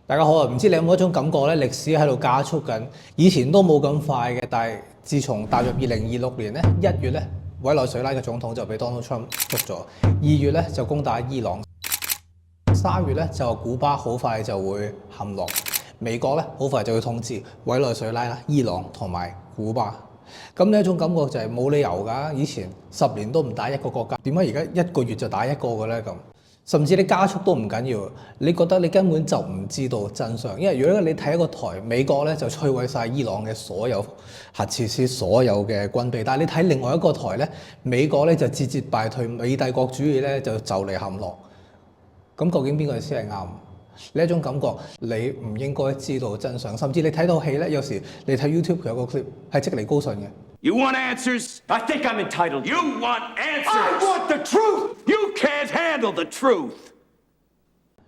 大家好啊！唔知你有冇一種感覺咧？歷史喺度加速緊，以前都冇咁快嘅，但係自從踏入2026年咧，1月咧，委內瑞拉嘅總統就被 Donald Trump 捉咗；2月咧就攻打伊朗；3月咧就古巴好快就會陷落，美國咧好快就會統治委內瑞拉、伊朗同埋古巴。咁呢一種感覺就係冇理由㗎，以前10年都唔打一個國家，點解而家1個月就打一個嘅咧咁？甚至你加速都唔緊要，你覺得你根本就唔知道真相，因為如果你睇一個台，美國咧就摧毀晒伊朗嘅所有核設施、所有嘅軍備，但係你睇另外一個台咧，美國咧就節節敗退，美帝國主義咧就嚟陷落。咁究竟邊個先係啱？呢一種感覺，你唔應該知道真相，甚至你睇到戲咧，有時你睇 YouTube 佢有個 clip 係即嚟高順嘅。You want answers? I think I'm entitled. You want answers? I want the truth! You can't handle the truth.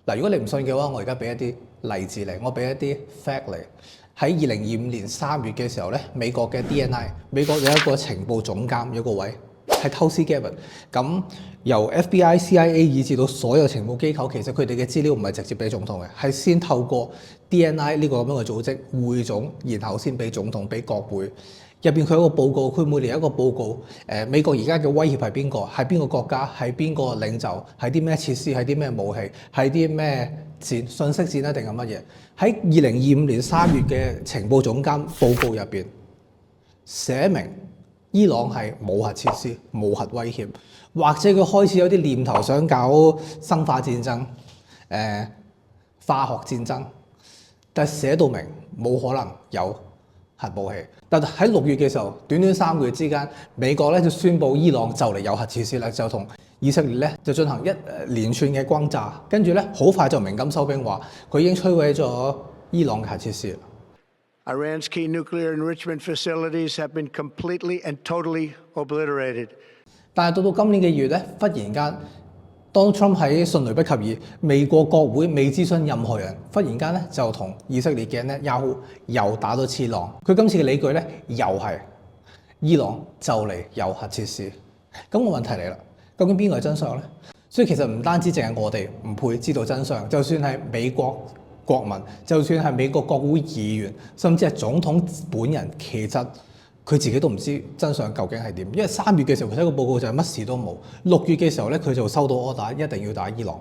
嗱，如果你唔信嘅話，我而家俾一啲例子嚟，我俾一啲 fact 嚟。喺2025年3月嘅時候咧，美國嘅 DNI， 美國有一個情報總監，有個位係 Tulsi Gabbard。咁由 FBI、CIA 以至到所有情報機構，其實佢哋嘅資料唔係直接俾總統嘅，係先透過 DNI 呢個咁樣嘅組織匯總，然後先俾總統、俾國會。入邊佢有個報告，佢每年有一個報告。美國而家嘅威脅係邊個？係邊個國家？係邊個領袖？係啲咩設施？係啲咩武器？係啲咩戰？信息戰啊定係乜嘢？喺2025年3月嘅情報總監報告入邊寫明，伊朗係冇核設施、冇核威脅，或者佢開始有啲念頭想搞生化戰爭、化學戰爭，但係寫到明冇可能有核武器。但喺6月嘅時候，短短3個月之間，美國咧就宣布伊朗就嚟有核設施啦，就同以色列咧就進行一連串嘅轟炸，跟住咧好快就鳴金收兵，話佢已經摧毀咗伊朗嘅核設施。Iran's key nuclear enrichment facilities have been completely and totally obliterated. 但係到今年嘅2月咧，忽然間 Donald Trump 喺迅雷不及掩，美國國會未諮詢任何人，忽然間咧就同以色列嘅呢又打咗次浪。佢今次嘅理據咧又係伊朗就嚟有核設施。咁個問題嚟啦，究竟邊個係真相咧？所以其實唔單止淨係我哋唔配知道真相，就算係美國國民，就算係美國國會議員，甚至係總統本人，其實佢自己都唔知真相究竟係點。因為3月嘅時候佢睇個報告就係乜事都冇，6月嘅時候咧佢就收到 order 一定要打伊朗，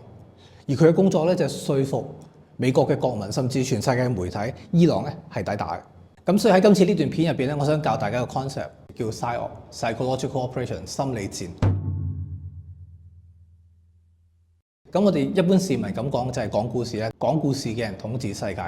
而佢嘅工作咧就係說服美國嘅國民，甚至全世界嘅媒體，伊朗咧係抵打嘅。咁所以喺今次呢段片入邊咧，我想教大家個 concept 叫 PSYOP（Psychological Operation） 心理戰。咁我哋一般市民咁講就係講故事咧，講故事嘅人統治世界。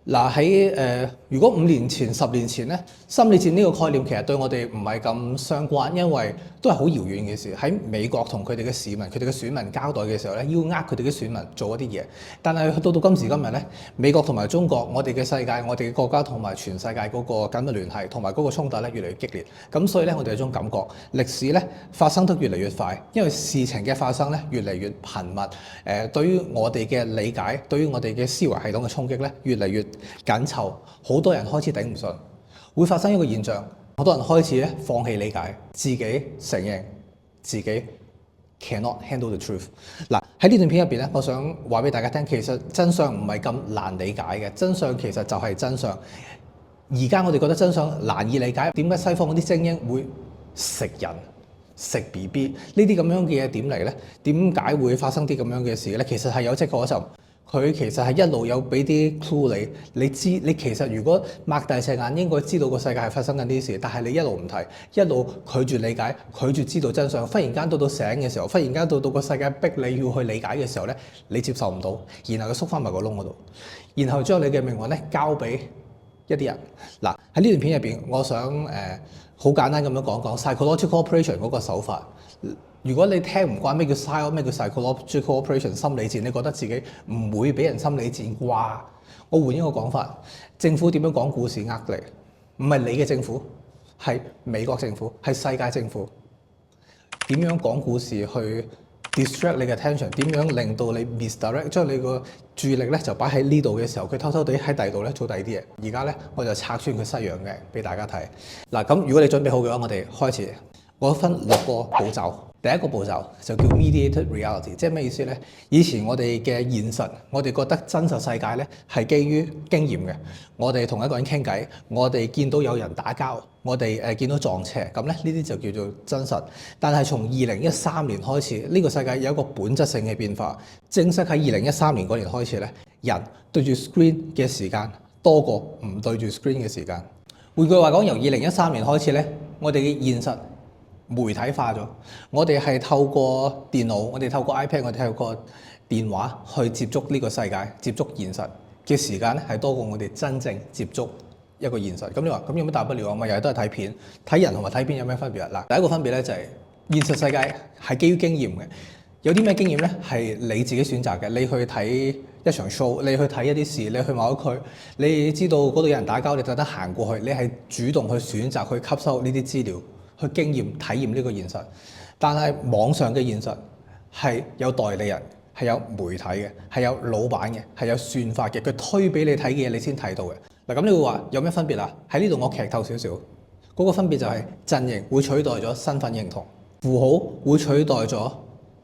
嗱喺如果5年前、10年前咧，心理戰呢個概念其實對我哋唔係咁相關，因為都係好遙遠嘅事。喺美國同佢哋嘅市民、佢哋嘅選民交代嘅時候咧，要佢哋嘅選民做一啲嘢。但係到今時今日咧，美國同埋中國，我哋嘅世界、我哋嘅國家同埋全世界嗰個緊密聯繫同埋嗰個衝突咧越嚟越激烈。咁所以咧，我哋有種感覺，歷史咧發生得越嚟越快，因為事情嘅發生咧越嚟越頻密。對於我哋嘅理解，對於我哋嘅思維系統嘅衝擊咧越嚟越緊湊，好多人開始頂唔順，會發生一個現象，好多人開始咧放棄理解，自己承認自己 cannot handle the truth。嗱喺呢段片入邊咧，我想話俾大家聽，其實真相唔係咁難理解嘅，真相其實就係真相。而家我哋覺得真相難以理解，點解西方嗰啲精英會食人、食 BB 呢啲咁樣嘅嘢點嚟咧？點解會發生啲咁樣嘅事咧？其實係有跡可尋。佢其實係一路有俾啲 clue你知你其實如果擘大隻眼應該知道個世界係發生緊啲事，但係你一路唔睇，一路拒絕理解，拒絕知道真相。忽然間到醒嘅時候，忽然間到個世界逼你要去理解嘅時候咧，你接受唔到，然後佢縮翻埋個窿嗰度，然後將你嘅命運咧交俾一啲人。嗱喺呢段片入邊，我想好簡單咁樣講講 psychological operation 嗰個手法。如果你聽唔慣咩叫 PSYOP 咩叫 psychological operation 心理戰，你覺得自己唔會俾人心理戰啩？我換一個講法，政府點樣講故事呃你？唔係你嘅政府，係美國政府，係世界政府。點樣講故事去 distract 你嘅 attention？ 點樣令到你 misdirect 將你個注意力咧就擺喺呢度嘅時候，佢偷偷地喺第二度咧做第二啲嘢。而家咧我就拆穿佢西洋嘅俾大家睇。嗱咁如果你準備好嘅話，我哋開始。我分6個步驟。第一個步驟就叫 mediated reality， 即係咩意思呢？以前我哋嘅現實，我哋覺得真實世界呢係基於經驗嘅。我哋同一個人傾偈，我哋見到有人打交，我哋見到撞邪，咁咧呢啲就叫做真實。但係從2013年開始，呢個世界有一個本質性嘅變化。正式喺2013年嗰年開始咧，人對住 screen 嘅時間多過唔對住 screen 嘅時間。換句話講，由2013年開始咧，我哋嘅現實媒體化咗，我哋係透過電腦，我哋透過 iPad， 我哋透過電話去接觸呢個世界，接觸現實嘅時間咧係多過我哋真正接觸一個現實。咁你話咁有乜大不了啊？咪日日都係睇片，睇人同埋睇片有咩分別啊？嗱，第一個分別咧就係現實世界係基於經驗嘅。有啲咩經驗咧係你自己選擇嘅？你去睇一場 show， 你去睇一啲事，你去某一區，你知道嗰度有人打交，你特登行過去，你係主動去選擇去吸收呢啲資料。去經驗體驗呢個現實，但係網上嘅現實係有代理人，係有媒體嘅，係有老闆嘅，係有算法嘅，佢推俾你睇嘅嘢你先睇到嘅。嗱，咁你會話有咩分別啊？喺呢度我劇透少少，嗰個分別就係陣營會取代咗身份認同，符號會取代咗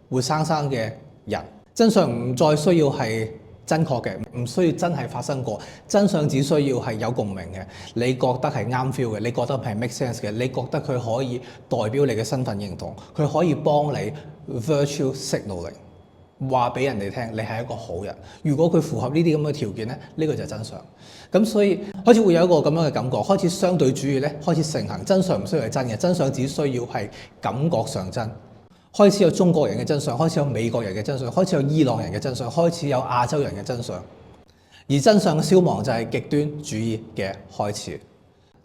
活生生嘅人，真相唔再需要係真確嘅，唔需要真係發生過，真相只需要係有共鳴嘅，你覺得係啱 feel 嘅，你覺得係 make sense 嘅，你覺得佢可以代表你嘅身份認同，佢可以幫你 virtual signaling， 話俾人哋聽你係一個好人。如果佢符合呢啲咁嘅條件咧，呢個就係真相。咁所以開始會有一個咁樣嘅感覺，開始相對主義咧開始盛行，真相唔需要係真嘅，真相只需要係感覺上真。開始有中國人嘅真相，開始有美國人嘅真相，開始有伊朗人嘅真相，開始有亞洲人嘅真相。而真相嘅消亡就係極端主義嘅開始。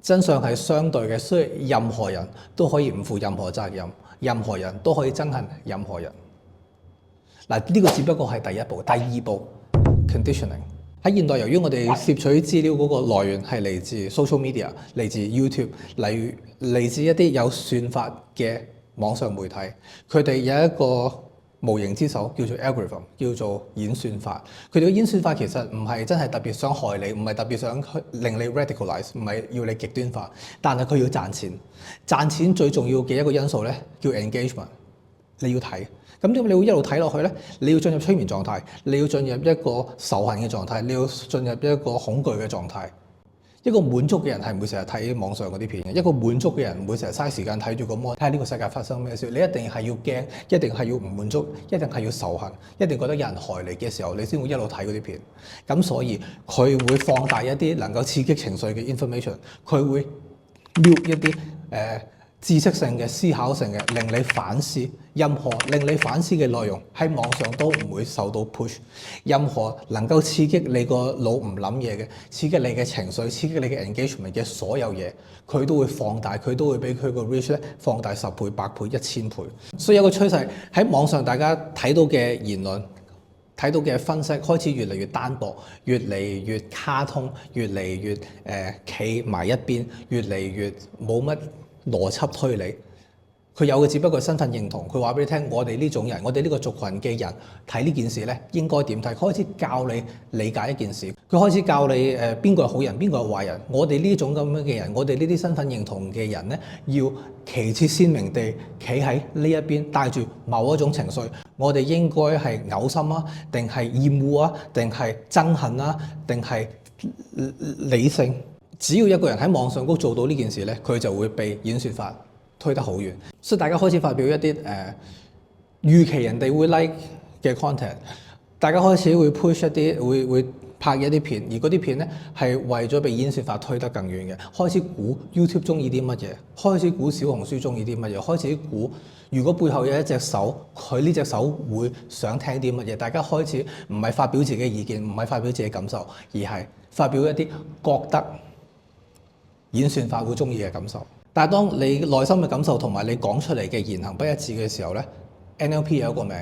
真相係相對嘅，所以任何人都可以唔負任何責任，任何人都可以憎恨任何人。嗱，呢個只不過係第一步，第二步 conditioning。喺現代，由於我哋攝取資料嗰個來源係嚟自 social media， 嚟自 YouTube， 例如嚟自一啲有算法嘅網上媒體，佢哋有一個無形之手叫做 algorithm， 叫做演算法。佢哋嘅演算法其實唔係真係特別想害你，唔係特別想令你 radicalize， 唔係要你極端化，但係佢要賺錢。賺錢最重要嘅一個因素咧叫 engagement， 你要睇。咁點解你會一路睇落去咧？你要進入催眠狀態，你要進入一個仇恨嘅狀態，你要進入一個恐懼嘅狀態。一個滿足嘅人係唔會成日睇網上嗰啲片嘅，一個滿足嘅人唔會成日嘥時間睇住個魔，睇下呢個世界發生咩事。你一定係要驚，一定係要唔滿足，一定係要仇恨，一定覺得有人害你嘅時候，你先會一路睇嗰啲片。咁所以佢會放大一啲能夠刺激情緒嘅 information， 佢會瞄一啲知識性嘅、思考性嘅，令你反思。任何令你反思嘅內容喺網上都唔會受到 push。任何能夠刺激你個腦唔諗嘢嘅、刺激你嘅情緒、刺激你嘅 engagement 嘅所有嘢，佢都會放大，佢都會俾佢個 reach 咧放大10倍、100倍、1000倍。所以有個趨勢喺網上，大家睇到嘅言論、睇到嘅分析開始越嚟越單薄，越嚟越卡通，越嚟越企埋一邊，越嚟越冇乜邏輯推理。佢有嘅只不過係身份認同，佢話俾你聽，我哋呢種人，我哋呢個族群嘅人睇呢件事咧應該點睇？佢開始教你理解一件事，佢開始教你邊個係好人，邊個係壞人。我哋呢種咁樣嘅人，我哋呢啲身份認同嘅人咧，要旗幟鮮明地企喺呢一邊，帶住某一種情緒。我哋應該係嘔心啊，定係厭惡啊，定係憎恨啊，定係理性？只要一個人喺網上高做到呢件事咧，佢就會被演算法推得好遠，所以大家開始發表一啲預期人哋會 like 嘅 content， 大家開始會 push 一啲會拍一啲片，而嗰啲片咧係為咗被演算法推得更遠嘅。開始估 YouTube 中意啲乜嘢，開始估小紅書中意啲乜嘢，開始估如果背後有一隻手，佢呢隻手會想聽啲乜嘢。大家開始唔係發表自己嘅意見，唔係發表自己嘅感受，而係發表一啲覺得演算法會中意嘅感受。但係當你內心嘅感受同埋你講出嚟嘅言行不一致嘅時候咧 ，NLP 有一個名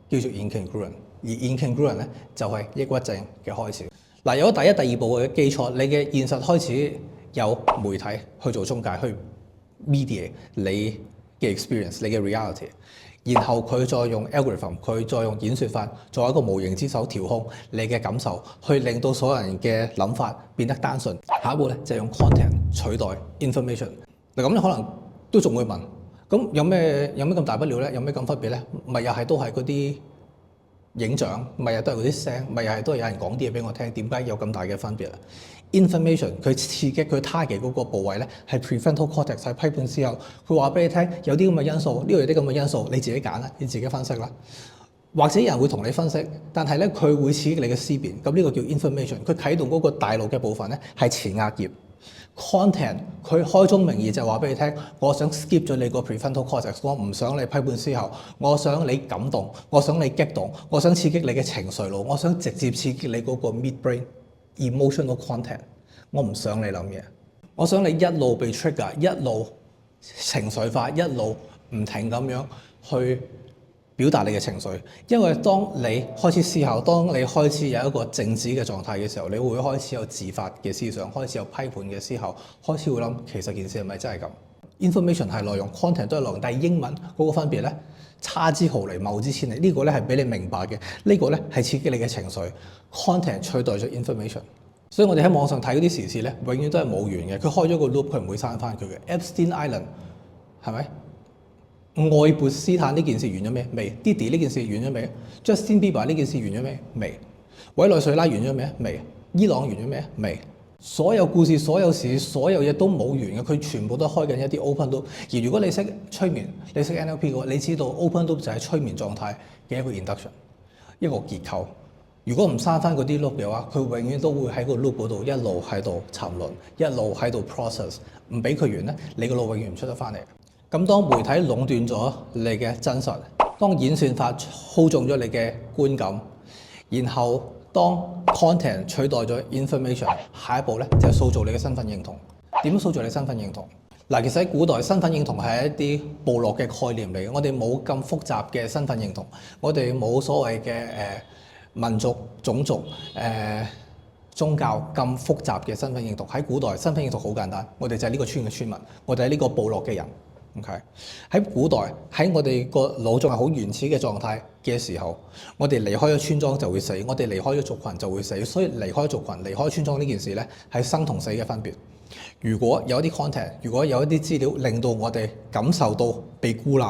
叫做 incongruent， 而 incongruent 咧就係抑鬱症嘅開始。嗱，有咗第一、第二步嘅基礎，你嘅現實開始有媒體去做中介，去 mediate 你嘅 experience， 你嘅 reality， 然後佢再用 algorithm， 佢再用演算法作為一個無形之手調控你嘅感受，去令到所有人嘅諗法變得單純。下一步咧就係用 content 取代 information。嗱，咁你可能都仲會問，咁有咩咁大不了咧？有咩咁分別咧？咪又係都係嗰啲影像，咪又都係嗰啲聲，咪又係都係有人講啲嘢俾我聽。點解有咁大嘅分別啊？Information 佢刺激佢 target 嗰個部位咧係 prefrontal cortex 係批判思考，佢話俾你聽有啲咁嘅因素，呢度有啲咁嘅因素，你自己揀啦，你自己分析啦。或者有人會同你分析，但係咧佢會刺激你嘅思辨，咁呢個叫 information。佢啟動嗰個大腦嘅部分咧係前額葉。Content 佢開宗明義就話俾你聽，我想 skip 咗你個 prefrontal cortex， 我唔想你批判思考，我想你感動，我想你激動，我想刺激你嘅情緒路，我想直接刺激你嗰個 midbrain emotional content， 我唔想你諗嘢，我想你一路被 trigger， 一路情緒化，一路唔停咁樣去表達你嘅情緒，因為當你開始思考，當你開始有一個靜止嘅狀態嘅時候，你會開始有自發嘅思想，開始有批判嘅思考，開始會諗其實件事係咪真係咁 ？Information 係內容 ，content 都係內容，但係英文嗰個分別咧，差之毫釐，謬之千里。呢個咧係俾你明白嘅，呢個咧係刺激你嘅情緒。content 取代咗 information， 所以我哋喺網上睇嗰啲時事咧，永遠都係冇完嘅。佢開咗個 loop， 佢唔會刪翻佢嘅。Epstein Island 係咪？愛潑斯坦呢件事完咗咩？未。Diddy 呢件事完咗未？Justin Bieber 呢件事完咗咩？未。委內瑞拉完咗咩？未。伊朗完咗咩？未。所有故事、所有事、所有嘢都冇完嘅，佢全部都開緊一啲 open loop。而如果你識催眠，你識 NLP 嘅話，你知道 open loop 就係催眠狀態嘅一個 induction， 一個結構。如果唔刪翻嗰啲 loop 嘅話，佢永遠都會喺個 loop 嗰度一路喺度沉淪，一路喺度 process， 唔俾佢完咧，你個腦永遠唔出得翻嚟。咁當媒體壟斷咗你嘅真實，當演算法操縱咗你嘅觀感，然後當 content 取代咗 information， 下一步咧就係塑造你嘅身份認同。點樣塑造你身份認同？嗱，其實喺古代身份認同係一啲部落嘅概念嚟嘅，我哋冇咁複雜嘅身份認同，我哋冇所謂嘅民族、種族、宗教咁複雜嘅身份認同。喺古代身份認同好簡單，我哋就係呢個村嘅村民，我哋係呢個部落嘅人。OK， 喺古代喺我哋個腦仲係好原始嘅狀態嘅時候，我哋離開咗村莊就會死，我哋離開咗族群就會死，所以離開族群、離開村莊呢件事咧係生同死嘅分別。如果有一啲 content， 如果有一啲資料令到我哋感受到被孤立，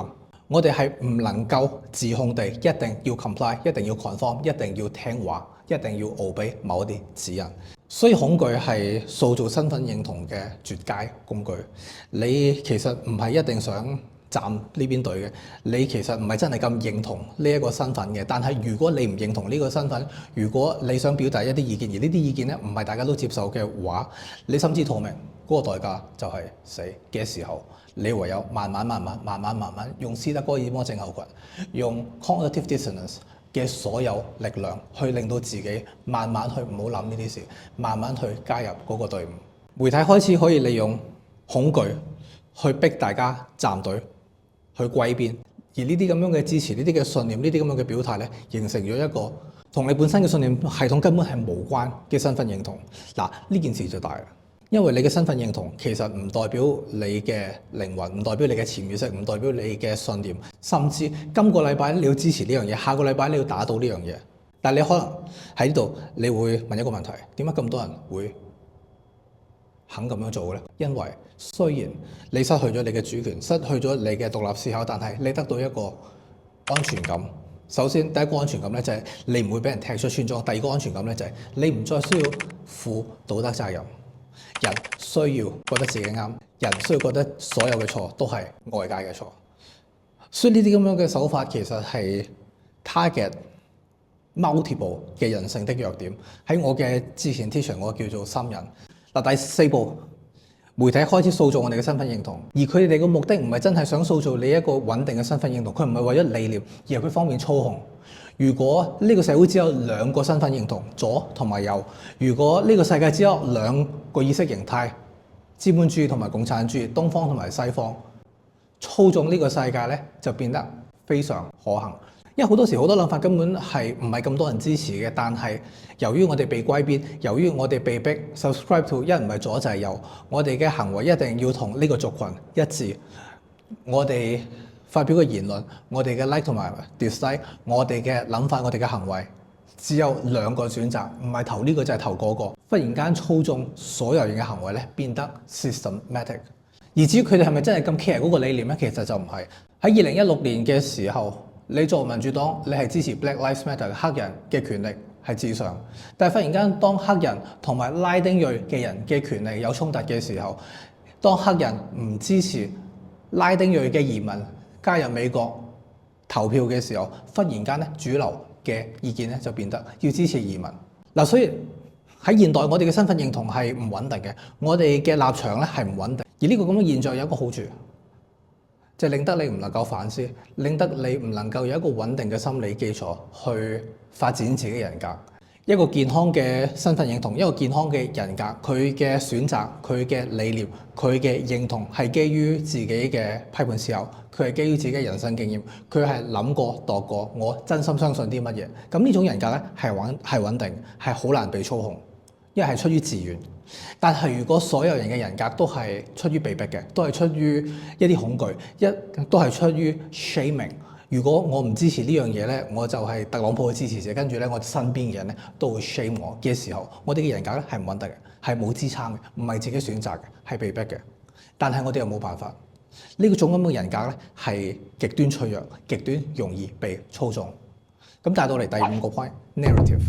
我哋係唔能夠自控地一定要 comply， 一定要 conform， 一定要聽話，一定要 obey 某一啲指引。所以恐懼係塑造身份認同嘅絕佳工具。你其實唔係一定想站呢邊隊嘅，你其實唔係真係咁認同呢一個身份嘅。但係如果你唔認同呢個身份，如果你想表達一啲意見，而呢啲意見咧唔係大家都接受嘅話，你心知肚明嗰個代價就係死嘅時候，你唯有慢慢用斯德哥爾摩症候群，用 cognitive dissonance 嘅所有力量去令到自己慢慢去唔好諗呢啲事，慢慢去加入嗰個隊伍。媒體開始可以利用恐懼去逼大家站隊，去歸邊。而呢啲咁樣嘅支持，呢啲嘅信念，呢啲咁樣嘅表態咧，形成咗一個同你本身嘅信念系統根本係無關嘅身份認同。嗱，呢件事就大啦。因為你嘅身份認同其實唔代表你嘅靈魂，唔代表你嘅潛意識，唔代表你嘅信念，甚至今個禮拜你要支持呢樣嘢，下個禮拜你要打倒呢樣嘢。但係你可能喺呢度，你會問一個問題：點解咁多人會肯咁樣做嘅咧？因為雖然你失去咗你嘅主權，失去咗你嘅獨立思考，但係你得到一個安全感。首先第一個安全感咧就係你唔會俾人踢出村莊，第二個安全感咧就係你唔再需要負道德責任。人需要覺得自己啱，人需要覺得所有嘅錯都係外界嘅錯，所以呢啲咁樣嘅手法其實係 target multiple 嘅人性的弱點。喺我嘅之前 teacher 我叫做心人。嗱，第四步，媒體開始塑造我哋嘅身份認同，而佢哋嘅目的唔係真係想塑造你一個穩定嘅身份認同，佢唔係為咗理念，而係佢方便操控。如果呢個社會只有兩個身份認同，左同埋右；如果呢個世界只有兩個意識形態，資本主義同埋共產主義，東方同埋西方，操縱呢個世界咧就變得非常可行。因為好多時好多諗法根本係唔係咁多人支持嘅，但係由於我哋被歸邊，由於我哋被逼 subscribe to 一唔係左就係右，我哋嘅行為一定要同呢個族群一致，我哋發表嘅言論，我哋嘅 like 同埋 dislike， 我哋嘅諗法，我哋嘅行為，只有兩個選擇，唔係投呢個就係投嗰個。忽然間操縱所有人嘅行為咧，變得 systematic，而至於佢哋係咪真係咁 care 嗰個理念咧？其實就唔係。喺2016年嘅時候，你作為民主黨，你係支持 Black Lives Matter 黑人嘅權利係至上，但係忽然間當黑人同埋拉丁裔嘅人嘅權利有衝突嘅時候，當黑人唔支持拉丁裔嘅移民加入美國投票嘅時候，忽然間咧主流嘅意見咧就變得要支持移民。嗱，所以喺現代我哋嘅身份認同係唔穩定嘅，我哋嘅立場咧係唔穩定。而呢個咁嘅現象有一個好處，就令得你唔能夠反思，令得你唔能夠有一個穩定嘅心理基礎去發展自己嘅人格。一個健康嘅身份認同，一個健康嘅人格，佢嘅選擇、佢嘅理念、佢嘅認同係基於自己嘅批判思考，佢係基於自己嘅人生經驗，佢係諗過度過，我真心相信啲乜嘢。咁呢種人格咧係穩定，係好難被操控，因為係出於自願。但係如果所有人嘅人格都係出於被逼嘅，都係出於一啲恐懼，都係出於 shaming。如果我唔支持呢樣嘢咧，我就係特朗普嘅支持者，跟住咧我身邊嘅人咧都會 shame 我嘅時候，我哋嘅人格咧係唔穩定嘅，係冇支撐嘅，唔係自己選擇嘅，係被逼嘅。但係我哋又冇辦法，呢種咁嘅人格咧係極端脆弱、極端容易被操縱。咁帶到嚟第5個 point，narrative。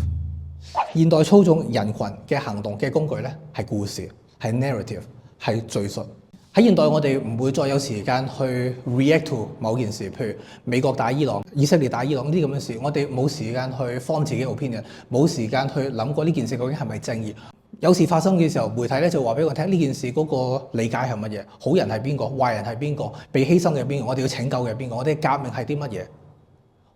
現代操縱人群嘅行動嘅工具咧係故事，係 narrative，係敘述。喺現代我哋唔會再有時間去 react to 某件事，譬如美國打伊朗、以色列打伊朗呢啲咁嘅事，我哋冇時間去 form 自己 opinion，冇時間去諗過呢件事究竟係咪正義。有事發生嘅時候，媒體咧就話俾我聽呢件事嗰個理解係乜嘢，好人係邊個，壞人係邊個，被犧牲嘅係邊個，我哋要拯救嘅係邊個，我哋革命係啲乜嘢。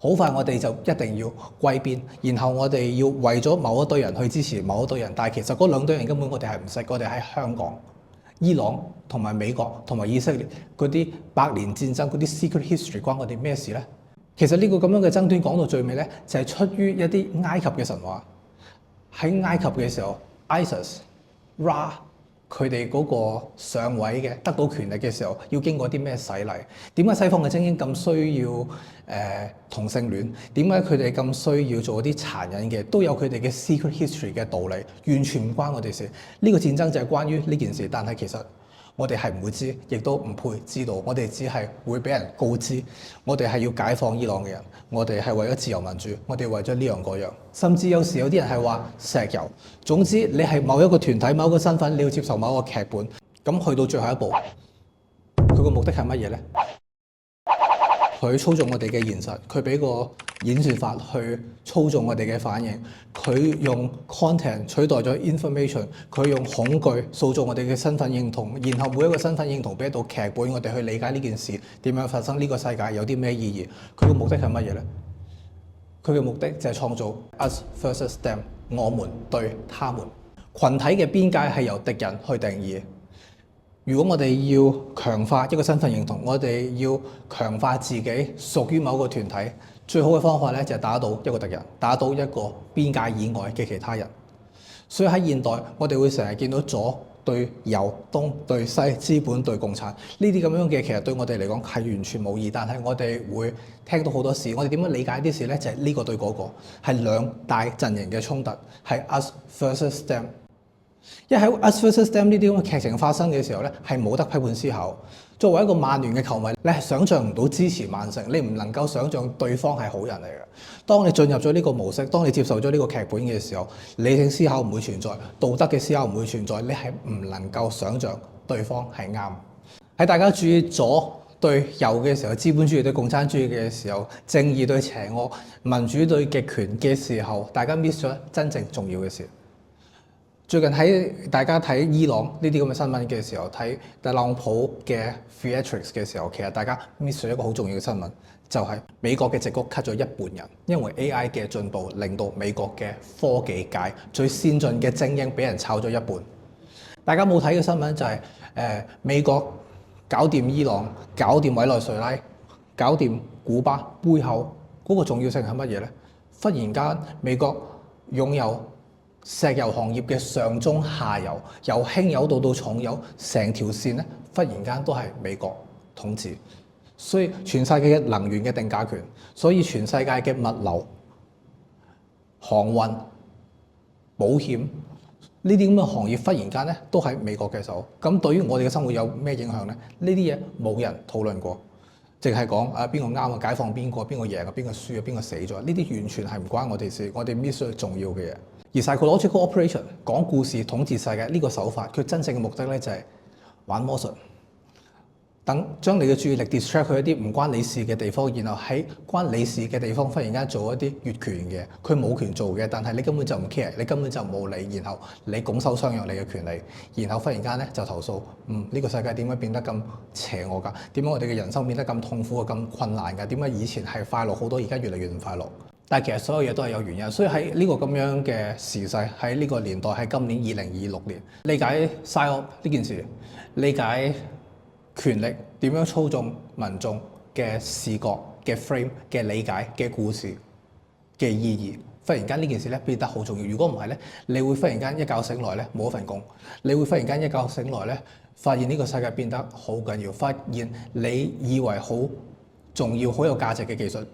好快我哋就一定要歸邊，然後我哋要為咗某一堆人去支持某一堆人，但係其實嗰兩堆人根本我哋係唔識，我哋喺香港、伊朗同埋美國同埋以色列嗰啲百年戰爭嗰啲 secret history 關我哋咩事呢？其實呢個咁樣嘅爭端講到最尾呢，就係出於一啲埃及嘅神話。喺埃及嘅時候 ，Isis、Ra 佢哋嗰個上位嘅得到權力嘅時候，要經過啲咩洗禮？點解西方嘅精英咁需要同性戀？點解佢哋咁需要做啲殘忍嘅？都有佢哋嘅 secret history 嘅道理，完全唔關我哋事。呢個戰爭就係關於呢件事，但係其實我哋係唔會知，亦都唔配知道。我哋只係會俾人告知，我哋係要解放伊朗嘅人，我哋係為咗自由民主，我哋為咗呢樣嗰樣。甚至有時有啲人係話石油。總之你係某一個團體、某一個身份，你要接受某一個劇本。咁去到最後一步，佢個目的係乜嘢呢？佢操縱我哋嘅現實，佢俾個演算法去操縱我哋嘅反應，佢用 content 取代咗 information， 佢用恐懼塑造我哋嘅身份認同，然後每一個身份認同俾一道劇本，我哋去理解呢件事點樣發生，呢個世界有啲咩意義。佢嘅目的係乜嘢呢？佢嘅目的就係創造 us versus them， 我們對他們。群體嘅邊界係由敵人去定義。如果我哋要強化一個身份認同，我哋要強化自己屬於某個團體，最好嘅方法咧就係打倒一個敵人，打倒一個邊界以外嘅其他人。所以喺現代，我哋會成日見到左對右、東對西、資本對共產呢啲咁樣嘅，其實對我哋嚟講係完全冇意義。但係我哋會聽到好多事，我哋點樣理解啲事咧？就係呢個對嗰個，係兩大陣營嘅衝突，係 us versus them。一喺 Us versus Them 呢啲咁嘅劇情發生嘅時候咧，係冇得批判思考。作為一個曼聯嘅球迷，你係想像唔到支持曼城，你唔能夠想像對方係好人嚟嘅。當你進入咗呢個模式，當你接受咗呢個劇本嘅時候，理性思考唔會存在，道德嘅思考唔會存在，你係唔能夠想像對方係啱。喺大家注意左對右嘅時候，資本主義對共產主義嘅時候，正義對邪惡、民主對極權嘅時候，大家 miss 咗真正重要嘅事。最近喺大家睇伊朗呢啲咁嘅新聞嘅時候，睇特朗普嘅 theatrics 嘅時候，其實大家 miss 咗一個好重要嘅新聞，就係美國嘅矽谷 cut 咗一半人，因為 AI 嘅進步令到美國嘅科技界最先進嘅精英俾人炒咗一半。大家冇睇嘅新聞就係美國搞掂伊朗、搞掂委內瑞拉、搞掂古巴，背後嗰個重要性係乜嘢咧？忽然間美國擁有石油行業嘅上中下游，由輕油到重油，成條線咧，忽然間都係美國統治，所以全世界嘅能源嘅定價權，所以全世界嘅物流、航運、保險、呢啲咁嘅行業忽然間咧都喺美國嘅手，咁對於我哋嘅生活有咩影響咧？呢啲嘢冇人討論過，淨係講啊邊個啱啊，解放邊個贏啊，邊個輸啊，邊個死咗？呢啲完全係唔關我哋事，我哋 miss 咗重要嘅嘢。而 psychological operation 講故事統治世界呢個手法，佢真正嘅目的咧就係玩魔術。等將你嘅注意力 distract 去一啲唔關你事嘅地方，然後喺關你事嘅地方忽然間做一啲越權嘅，佢冇權做嘅，但係你根本就唔 care，你根本就冇理，然後你拱手相讓你嘅權利，然後忽然間咧就投訴，呢個世界點解變得咁邪惡㗎？點解我哋嘅人生變得咁痛苦啊、咁困難㗎？點解以前係快樂好多，而家越嚟越唔快樂？但係其實所有嘢都係有原因，所以喺呢個咁樣嘅時勢，喺呢個年代，喺今年2026年，理解 PSYOP 呢件事，理解權力點樣操縱民眾嘅視覺嘅 frame 嘅理解嘅故事嘅意義，忽然間呢件事咧變得好重要。如果唔係咧，你會忽然間一覺醒來咧冇一份工，你會忽然間一覺醒來咧發現呢個世界變得好緊要，發現你以為好重要、好有價值嘅技術，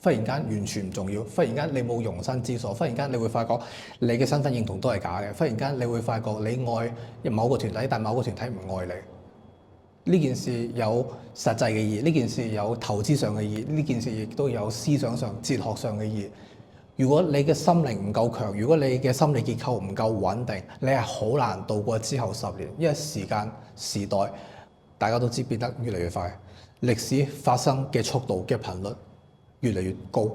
忽然間完全唔重要。忽然間你冇容身之所，忽然間你會發覺你嘅身份認同都係假嘅。忽然間你會發覺你愛某個團體，但某個團體唔愛你。呢件事有實際嘅意義，呢件事有投資上嘅意義，呢件事亦都有思想上、哲學上嘅意義。如果你嘅心靈唔夠強，如果你嘅心理結構唔夠穩定，你係好難度過之後10年，因為時間時代大家都知變得越嚟越快，歷史發生嘅速度嘅頻率越嚟越高。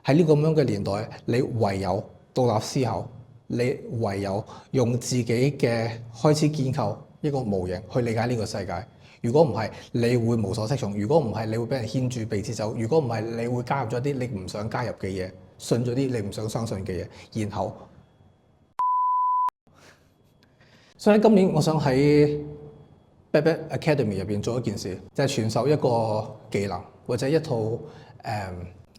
喺呢個咁樣嘅年代，你唯有獨立思考，你唯有用自己嘅開始建構一個模型去理解呢個世界。如果唔係，你會無所適從；如果唔係，你會俾人牽住鼻子走；如果唔係，你會加入咗啲你唔想加入嘅嘢，信咗啲你唔想相信嘅嘢，然後。所以今年我想喺 Bad Academy 入邊做一件事，就係傳授一個技能或者一套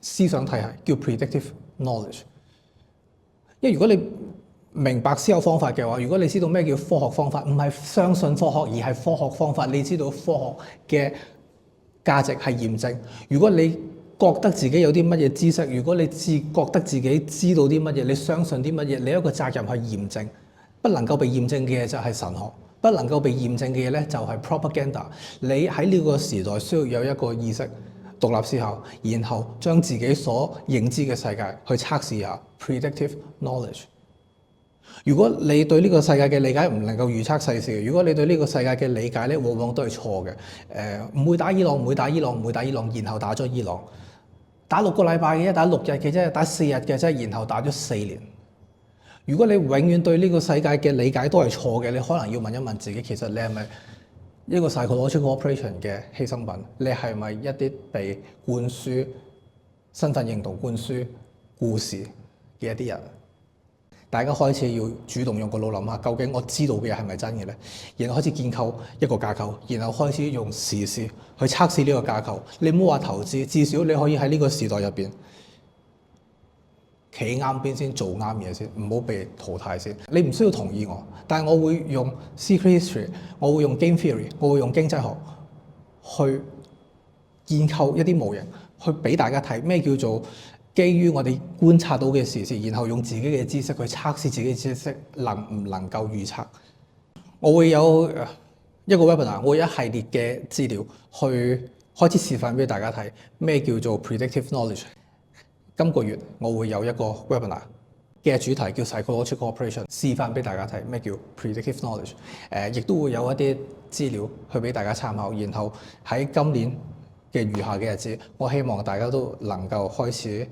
思想體系，叫 predictive knowledge。因為如果你明白思考方法嘅話，如果你知道咩叫科學方法，唔係相信科學，而係科學方法，你知道科學嘅價值係驗證。如果你覺得自己有啲乜嘢知識，如果你覺得自己知道啲乜嘢，你相信啲乜嘢，你有一個責任去驗證。不能夠被驗證嘅嘢就係神學，不能夠被驗證嘅嘢咧就係 propaganda。你喺呢個時代需要有一個意識，獨立思考，然後將自己所認知嘅世界去測試下 predictive knowledge。如果你對呢個世界嘅理解唔能夠預測世事，如果你對呢個世界嘅理解咧，往往都係錯嘅。唔會打伊朗，唔會打伊朗，唔會打伊朗，然後打咗伊朗，打6個禮拜嘅啫，打6日嘅啫，打4日嘅啫，然後打咗4年。如果你永遠對呢個世界嘅理解都係錯嘅，你可能要問一問自己，其實你係咪一個 psychological operation 嘅犧牲品？你係咪一啲被灌輸身份認同、灌輸故事嘅一啲人？大家開始要主動用個腦諗下，究竟我知道嘅嘢係咪真嘅咧？然後開始建構一個架構，然後開始用時事去測試呢個架構。你唔好話投資，至少你可以喺呢個時代入邊企啱邊先，做啱嘢先，唔好被淘汰先。你唔需要同意我，但係我會用 secret history， 我會用 game theory， 我會用經濟學去建構一啲模型，去俾大家睇咩叫做基於我哋觀察到嘅事實，然後用自己嘅知識去測試自己嘅知識能唔能夠預測。我會有一個 webinar， 我會有一系列嘅資料去開始示範俾大家睇咩叫做 predictive knowledge。今個月我會有一個 webinar 嘅主題叫 psychological operation， 示範俾大家睇咩叫 predictive knowledge。亦都會有一啲資料去俾大家參考，然後喺今年嘅餘下嘅日子，我希望大家都能夠開始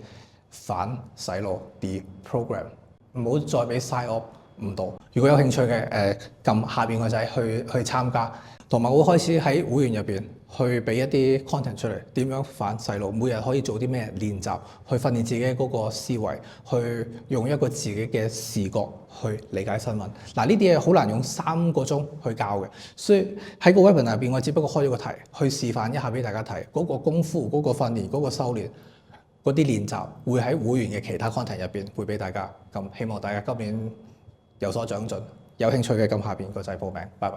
反洗腦 deprogram， 唔好再俾 PSYOP誤導。如果有興趣嘅，撳下邊個掣去參加，同埋我會開始喺會員入邊去俾一啲 content 出嚟，點樣反洗腦，每日可以做啲咩練習，去訓練自己嗰個思維，去用一個自己嘅視覺去理解新聞。嗱，呢啲嘢好難用3個鐘去教嘅，所以喺個 webinar 入邊，我只不過開咗個題去示範一下俾大家睇，嗰個功夫、嗰個訓練、嗰個修練、嗰啲練習會喺會員嘅其他 content 入邊會俾大家。咁希望大家今年有所長進，有興趣嘅撳下邊個掣報名。拜拜。